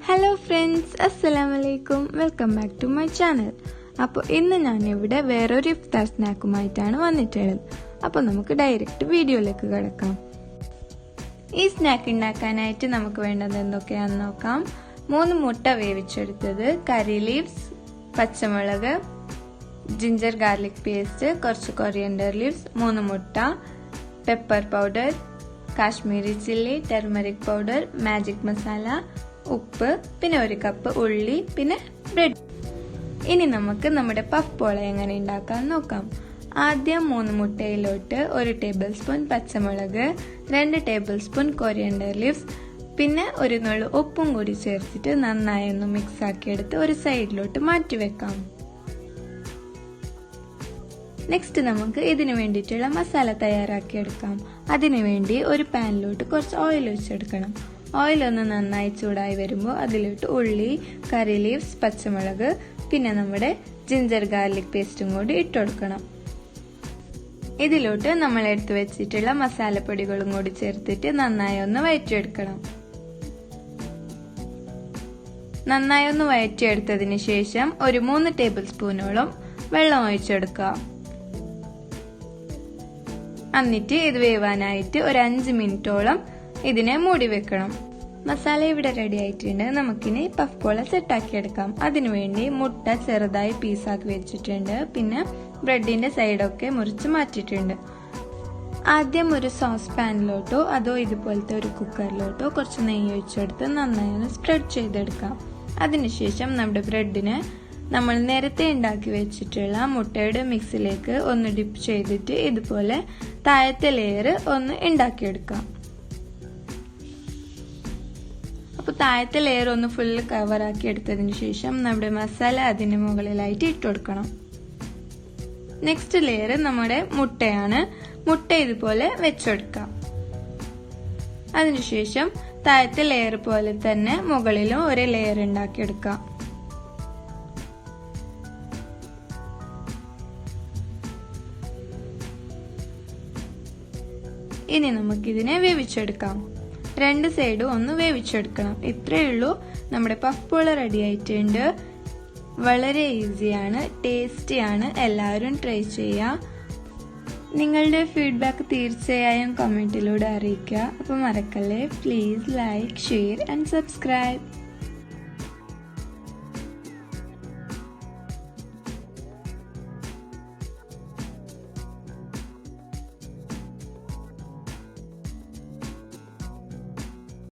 Hello friends, അസ്സലാമലൈക്കും. Welcome back to my channel. അപ്പോൾ ഇന്ന് ഞാനിവിടെ വേറൊരു ഇഫ്താർ സ്നാക്കുമായിട്ടാണ് വന്നിട്ടുള്ളത്. അപ്പോൾ നമുക്ക് ഡയറക്റ്റ് വീഡിയോയിലേക്ക് കിടക്കാം. ഈ സ്നാക്ക് ഉണ്ടാക്കാനായിട്ട് നമുക്ക് വേണ്ടത് എന്തൊക്കെയാണെന്ന് നോക്കാം. 3 മുട്ട വേവിച്ചെടുത്തത്, കറി ലീവ്സ്, പച്ചമുളക്, ജിഞ്ചർ ഗാർലിക് പേസ്റ്റ്, കുറച്ച് കൊറിയൻഡർ ലീവ്സ്, 3 മുട്ട, pepper powder, Kashmiri chilli, turmeric powder, magic masala, ഉപ്പ്, പിന്നെ 1 കപ്പ് ഉള്ളി, പിന്നെ ബ്രെഡ്. ഇനി നമുക്ക് നമ്മുടെ പഫ് പോള എങ്ങനെ ഉണ്ടാക്കാൻ നോക്കാം. ആദ്യം 3 മുട്ടയിലോട്ട് 1 ടേബിൾ സ്പൂൺ പച്ചമുളക്, 2 ടേബിൾ സ്പൂൺ കൊറിയൻഡർ ലീവ്സ്, പിന്നെ 1 നുള്ളു ഉപ്പും കൂടി ചേർത്തിട്ട് നന്നായി ഒന്ന് മിക്സ് ആക്കിയെടുത്ത് ഒരു സൈഡിലോട്ട് മാറ്റി വെക്കാം. നെക്സ്റ്റ് നമുക്ക് ഇതിനു വേണ്ടിയിട്ടുള്ള മസാല തയ്യാറാക്കിയെടുക്കാം. അതിനു വേണ്ടി ഒരു പാനിലോട്ട് കുറച്ച് ഓയിൽ ഒഴിച്ചെടുക്കണം. ഓയിൽ ഒന്ന് നന്നായി ചൂടായി വരുമ്പോൾ അതിലോട്ട് ഉള്ളി, കറി ലീവ്സ്, പച്ചമുളക്, പിന്നെ നമ്മുടെ ജിഞ്ചർ ഗാർലിക് പേസ്റ്റും കൂടി ഇട്ടുകൊടുക്കണം. ഇതിലോട്ട് നമ്മൾ എടുത്തു വെച്ചിട്ടുള്ള മസാലപ്പൊടികളും കൂടി ചേർത്തിട്ട് നന്നായി ഒന്ന് വഴറ്റിയെടുക്കണം. നന്നായി ഒന്ന് വഴറ്റിയെടുത്തതിന് ശേഷം ഒരു 3 ടേബിൾ സ്പൂണോളം വെള്ളം ഒഴിച്ചെടുക്കുക. എന്നിട്ട് ഇത് വേവാനായിട്ട് ഒരു 5 മിനിറ്റോളം ഇതിനെ മൂടി വെക്കണം. മസാല ഇവിടെ റെഡി ആയിട്ടുണ്ട്. നമുക്കിനി പഫ് പോള സെറ്റാക്കി എടുക്കാം. അതിനുവേണ്ടി മുട്ട ചെറുതായി പീസാക്കി വെച്ചിട്ടുണ്ട്. പിന്നെ ബ്രെഡിന്റെ സൈഡൊക്കെ മുറിച്ച് മാറ്റിയിട്ടുണ്ട്. ആദ്യം ഒരു സോസ് പാനിലോട്ടോ അതോ ഇതുപോലത്തെ ഒരു കുക്കറിലോട്ടോ കുറച്ച് നെയ്യ് ഒഴിച്ചെടുത്ത് നന്നായി ഒന്ന് സ്പ്രെഡ് ചെയ്തെടുക്കാം. അതിനുശേഷം നമ്മുടെ ബ്രെഡിനെ നമ്മൾ നേരത്തെ ഉണ്ടാക്കി വെച്ചിട്ടുള്ള മുട്ടയുടെ മിക്സിലേക്ക് ഒന്ന് ഡിപ്പ് ചെയ്തിട്ട് ഇതുപോലെ താഴത്തെ ലെയർ ഒന്ന് ഉണ്ടാക്കിയെടുക്കാം. അപ്പോൾ താഴത്തെ ലെയർ ഒന്ന് ഫുള്ള് കവറാക്കി എടുത്തതിന് ശേഷം നമ്മുടെ മസാല അതിന് മുകളിലായിട്ട് ഇട്ട് കൊടുക്കണം. നെക്സ്റ്റ് ലെയർ നമ്മുടെ മുട്ടയാണ്. മുട്ട ഇതുപോലെ വെച്ചെടുക്കാം. അതിനുശേഷം താഴത്തെ ലെയർ പോലെ തന്നെ മുകളിലും ഒരു ലെയർ ഉണ്ടാക്കിയെടുക്കാം. ഇനി നമുക്കിതിനെ വേവിച്ചെടുക്കാം. 2 സൈഡും ഒന്ന് വേവിച്ചെടുക്കണം. ഇത്രയേ ഉള്ളൂ. നമ്മുടെ പഫ് പോള റെഡി ആയിട്ടുണ്ട്. വളരെ ഈസിയാണ്, ടേസ്റ്റിയാണ്. എല്ലാവരും ട്രൈ ചെയ്യുക. നിങ്ങളുടെ ഫീഡ്ബാക്ക് തീർച്ചയായും കമന്റിലൂടെ അറിയിക്കുക. അപ്പോൾ മറക്കല്ലേ, please like, share and subscribe.